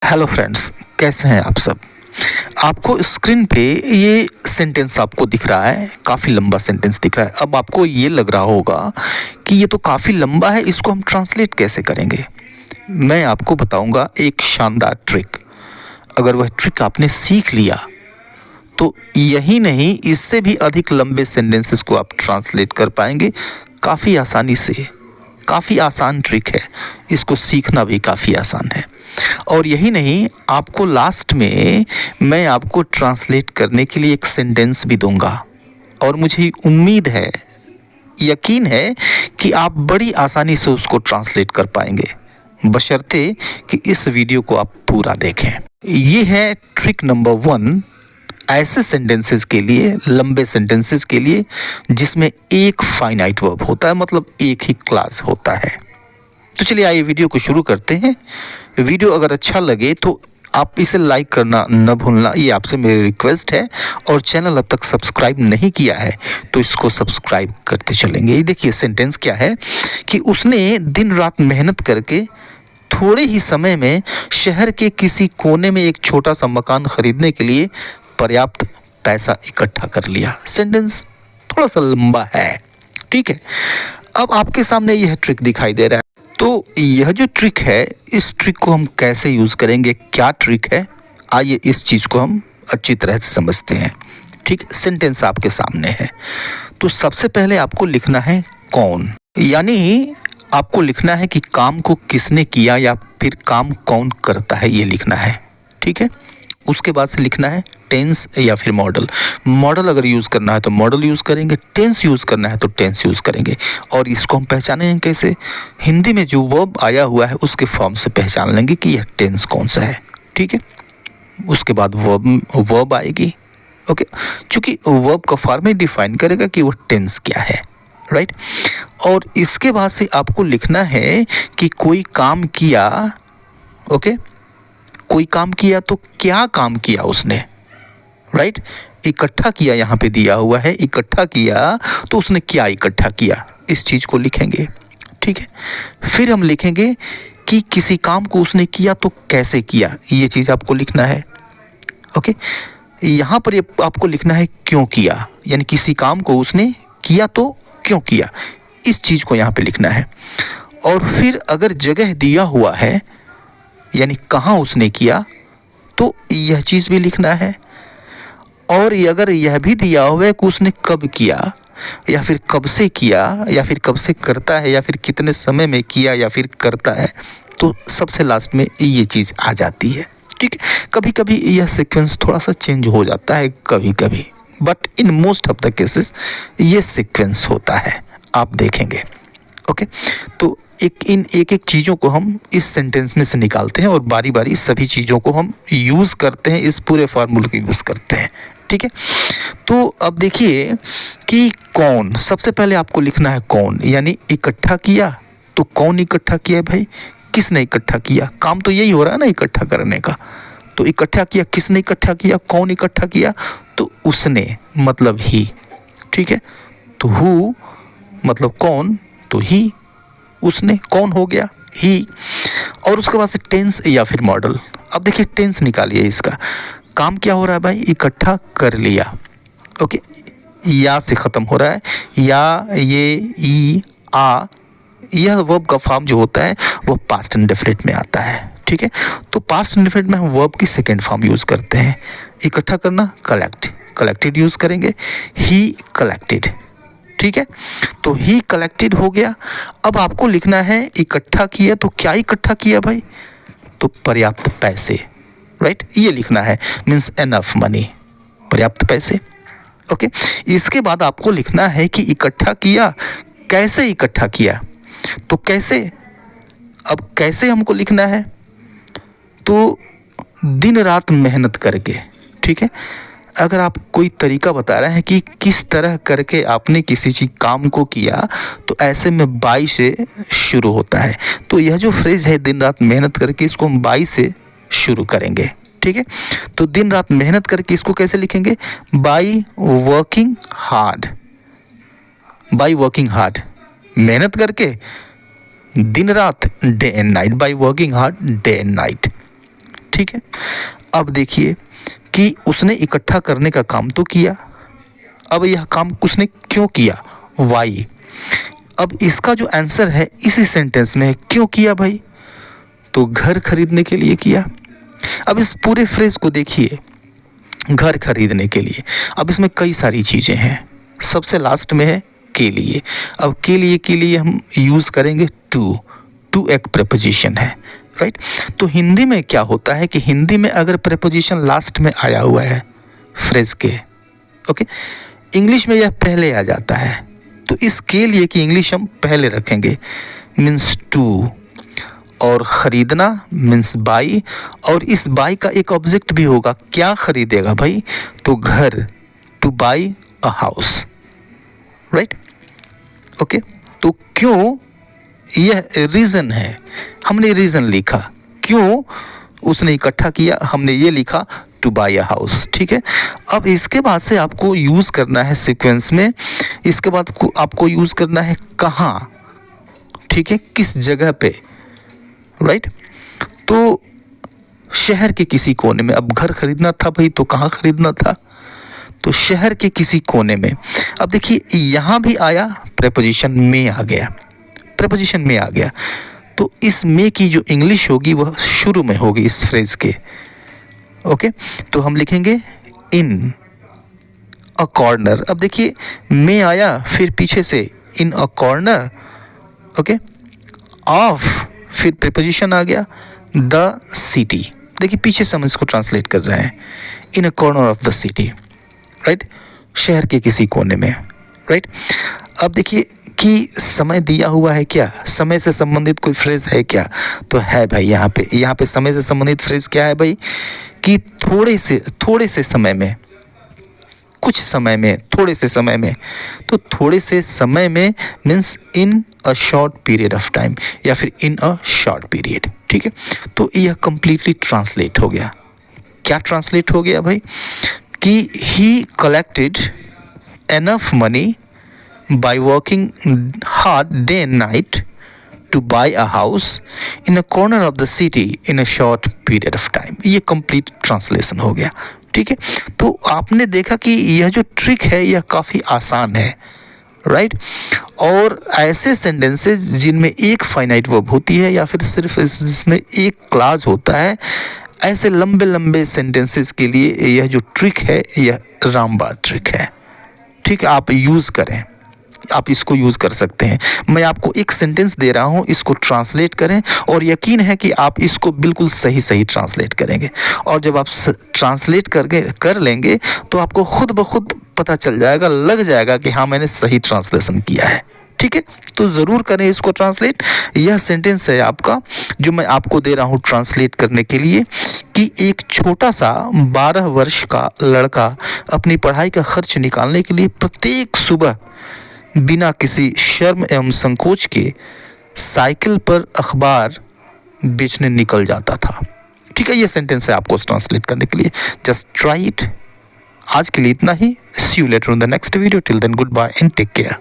Hello friends, कैसे हैं आप सब। आपको स्क्रीन पे ये सेंटेंस आपको दिख रहा है, काफ़ी लंबा सेंटेंस दिख रहा है। अब आपको ये लग रहा होगा कि ये तो काफ़ी लंबा है, इसको हम ट्रांसलेट कैसे करेंगे। मैं आपको बताऊंगा एक शानदार ट्रिक। अगर वह ट्रिक आपने सीख लिया तो यही नहीं, इससे भी अधिक लंबे सेंटेंसेस को आप ट्रांसलेट कर पाएंगे काफ़ी आसानी से। काफ़ी आसान ट्रिक है, इसको सीखना भी काफ़ी आसान है। और यही नहीं, आपको लास्ट में मैं आपको ट्रांसलेट करने के लिए एक सेंटेंस भी दूंगा और मुझे उम्मीद है, यकीन है कि आप बड़ी आसानी से उसको ट्रांसलेट कर पाएंगे, बशर्ते कि इस वीडियो को आप पूरा देखें। ये है ट्रिक नंबर 1 ऐसे सेंटेंसेस के लिए, लंबे सेंटेंसेस के लिए जिसमें एक फाइनाइट वर्ब होता है, मतलब एक ही क्लास होता है। तो चलिए आइए वीडियो को शुरू करते हैं। वीडियो अगर अच्छा लगे तो आप इसे लाइक करना न भूलना, ये आपसे मेरी रिक्वेस्ट है। और चैनल अब तक सब्सक्राइब नहीं किया है तो इसको सब्सक्राइब करते चलेंगे। ये देखिए सेंटेंस क्या है कि उसने दिन रात मेहनत करके थोड़े ही समय में शहर के किसी कोने में एक छोटा सा मकान खरीदने के लिए पर्याप्त पैसा इकट्ठा कर लिया। सेंटेंस थोड़ा सा लंबा है, ठीक है। अब आपके सामने यह ट्रिक दिखाई दे रहा है। तो यह जो ट्रिक है, इस ट्रिक को हम कैसे यूज़ करेंगे, क्या ट्रिक है, आइए इस चीज़ को हम अच्छी तरह से समझते हैं। ठीक, सेंटेंस आपके सामने है। तो सबसे पहले आपको लिखना है कौन, यानी आपको लिखना है कि काम को किसने किया या फिर काम कौन करता है, ये लिखना है। ठीक है, उसके बाद से लिखना है टेंस या फिर मॉडल। मॉडल अगर यूज़ करना है तो मॉडल यूज़ करेंगे, टेंस यूज़ करना है तो टेंस यूज़ करेंगे। और इसको हम पहचानेंगे कैसे, हिंदी में जो वर्ब आया हुआ है उसके फॉर्म से पहचान लेंगे कि यह टेंस कौन सा है। ठीक है, उसके बाद वर्ब आएगी। ओके, चूँकि वर्ब का फॉर्म ही डिफाइन करेगा कि वो टेंस क्या है, राइट। और इसके बाद से आपको लिखना है कि कोई काम किया। ओके, कोई काम किया तो क्या काम किया उसने, राइट। इकट्ठा किया यहाँ पे दिया हुआ है, इकट्ठा किया तो उसने क्या इकट्ठा किया, इस चीज़ को लिखेंगे। ठीक है, फिर हम लिखेंगे कि किसी काम को उसने किया तो कैसे किया, ये चीज़ आपको लिखना है। ओके, यहाँ पर आपको लिखना है क्यों किया, यानी किसी काम को उसने किया तो क्यों किया, इस चीज़ को यहाँ पे लिखना है। और फिर अगर जगह दिया हुआ है, यानी कहाँ उसने किया, तो यह चीज़ भी लिखना है। और अगर यह भी दिया हुआ है कि उसने कब किया या फिर कब से किया या फिर कब से करता है या फिर कितने समय में किया या फिर करता है, तो सबसे लास्ट में ये चीज़ आ जाती है। ठीक है, कभी कभी यह सीक्वेंस थोड़ा सा चेंज हो जाता है कभी कभी, but in most of the cases ये सीक्वेंस होता है, आप देखेंगे। ओके, तो एक एक चीज़ों को हम इस सेंटेंस में से निकालते हैं और बारी बारी सभी चीज़ों को हम यूज़ करते हैं, इस पूरे फार्मूले को यूज़ करते हैं। ठीक है, तो अब देखिए कि कौन, सबसे पहले आपको लिखना है कौन, यानी इकट्ठा किया तो कौन इकट्ठा किया भाई, किसने इकट्ठा किया, काम तो यही हो रहा है ना इकट्ठा करने का। तो इकट्ठा किया, किसने इकट्ठा किया, कौन इकट्ठा किया, तो उसने मतलब ही। ठीक है, तो हु मतलब कौन, तो ही, उसने कौन हो गया ही। और उसके बाद से टेंस या फिर मॉडल। अब देखिए टेंस निकालिए, इसका काम क्या हो रहा है भाई, इकट्ठा कर लिया। ओके, या से ख़त्म हो रहा है, या, ये, ई, आ, यह वर्ब का फॉर्म जो होता है वो पास्ट इंडेफिनिट में आता है। ठीक है, तो पास्ट इंडेफिनिट में हम वर्ब की सेकेंड फॉर्म यूज़ करते हैं। इकट्ठा करना कलेक्ट, कलेक्टेड यूज़ करेंगे, ही कलेक्टेड। ठीक है, तो ही कलेक्टेड हो गया। अब आपको लिखना है इकट्ठा किया तो क्या इकट्ठा किया भाई, तो पर्याप्त पैसे, राइट, ये लिखना है, मीन्स एनफ मनी, पर्याप्त पैसे। ओके, इसके बाद आपको लिखना है कि इकट्ठा किया, कैसे इकट्ठा किया, तो कैसे, अब कैसे हमको लिखना है, तो दिन रात मेहनत करके। ठीक है, अगर आप कोई तरीका बता रहे हैं कि किस तरह करके आपने किसी चीज़ काम को किया, तो ऐसे में बाई से शुरू होता है। तो यह जो फ्रेज है दिन रात मेहनत करके, इसको हम बाई से शुरू करेंगे। ठीक है, तो दिन रात मेहनत करके इसको कैसे लिखेंगे, by working hard, by working hard, मेहनत करके दिन रात, day and night, by working hard day and night. ठीक है। अब देखिए कि उसने इकट्ठा करने का काम तो किया, अब यह काम उसने क्यों किया, वाई। अब इसका जो आंसर है इसी सेंटेंस में है, क्यों किया भाई, तो घर खरीदने के लिए किया। अब इस पूरे फ्रेज को देखिए, घर खरीदने के लिए। अब इसमें कई सारी चीज़ें हैं, सबसे लास्ट में है के लिए। अब के लिए हम यूज़ करेंगे टू एक प्रेपोजिशन है, राइट। तो हिंदी में क्या होता है कि हिंदी में अगर प्रेपोजिशन लास्ट में आया हुआ है फ्रेज के, ओके, इंग्लिश में यह पहले आ जाता है, तो इस के लिए की इंग्लिश हम पहले रखेंगे, मीन्स टू। और ख़रीदना मीन्स बाई, और इस बाई का एक ऑब्जेक्ट भी होगा, क्या खरीदेगा भाई, तो घर, two by a house, right, okay. तो क्यों, यह रीज़न है, हमने रीज़न लिखा, क्यों उसने इकट्ठा किया, हमने ये लिखा टू बाई अ हाउस, ठीक है। अब इसके बाद से आपको यूज़ करना है सीक्वेंस में, इसके बाद आपको यूज़ करना है कहाँ, ठीक है, किस जगह पे, राइट। तो शहर के किसी कोने में, अब घर खरीदना था भाई, तो कहाँ खरीदना था, तो शहर के किसी कोने में। अब देखिए यहाँ भी आया प्रेपोजिशन में आ गया, प्रेपोजिशन में आ गया, तो इस में की जो इंग्लिश होगी वह शुरू में होगी इस फ्रेज के, ओके। तो हम लिखेंगे इन अ कॉर्नर। अब देखिए में आया, फिर पीछे से इन अ कॉर्नर, ओके, ऑफ, फिर प्रीपोजिशन आ गया द सिटी। देखिए पीछे से हम इसको ट्रांसलेट कर रहे हैं, in a corner of the city, right, शहर के किसी कोने में, राइट। अब देखिए कि समय दिया हुआ है, क्या समय से संबंधित कोई फ्रेज है क्या, तो है भाई, यहाँ पे समय से संबंधित फ्रेज क्या है भाई, कि थोड़े से समय में, कुछ समय में, थोड़े से समय में, तो थोड़े से समय में means in a short period of time, या फिर इन अ शॉर्ट पीरियड, ठीक है। तो यह कंप्लीटली ट्रांसलेट हो गया। क्या ट्रांसलेट हो गया भाई, कि ही collected enough money by working hard day and night two by a house in a corner of the city in a short period of time. ये कंप्लीट ट्रांसलेशन हो गया, ठीक है। तो आपने देखा कि यह जो ट्रिक है यह काफ़ी आसान है, राइट। और ऐसे सेंटेंसेस जिनमें एक फाइनाइट वर्ब होती है या फिर सिर्फ जिसमें एक क्लाज होता है, ऐसे लंबे लंबे सेंटेंसेस के लिए यह जो ट्रिक है यह रामबाण ट्रिक है, ठीक है। आप यूज़ करें, आप इसको यूज़ कर सकते हैं। मैं आपको एक सेंटेंस दे रहा हूँ, इसको ट्रांसलेट करें, और यकीन है कि आप इसको बिल्कुल सही ट्रांसलेट करेंगे। और जब आप ट्रांसलेट कर लेंगे तो आपको खुद ब खुद पता चल जाएगा, लग जाएगा कि हाँ मैंने सही ट्रांसलेशन किया है, ठीक है। तो ज़रूर करें इसको ट्रांसलेट। यह सेंटेंस है आपका जो मैं आपको दे रहा हूँ ट्रांसलेट करने के लिए, कि एक छोटा सा 12 वर्ष का लड़का अपनी पढ़ाई का खर्च निकालने के लिए प्रत्येक सुबह बिना किसी शर्म एवं संकोच के साइकिल पर अखबार बेचने निकल जाता था, ठीक है। ये सेंटेंस है आपको ट्रांसलेट करने के लिए, जस्ट ट्राई इट। आज के लिए इतना ही, see you later in the next video, till then goodbye and take care.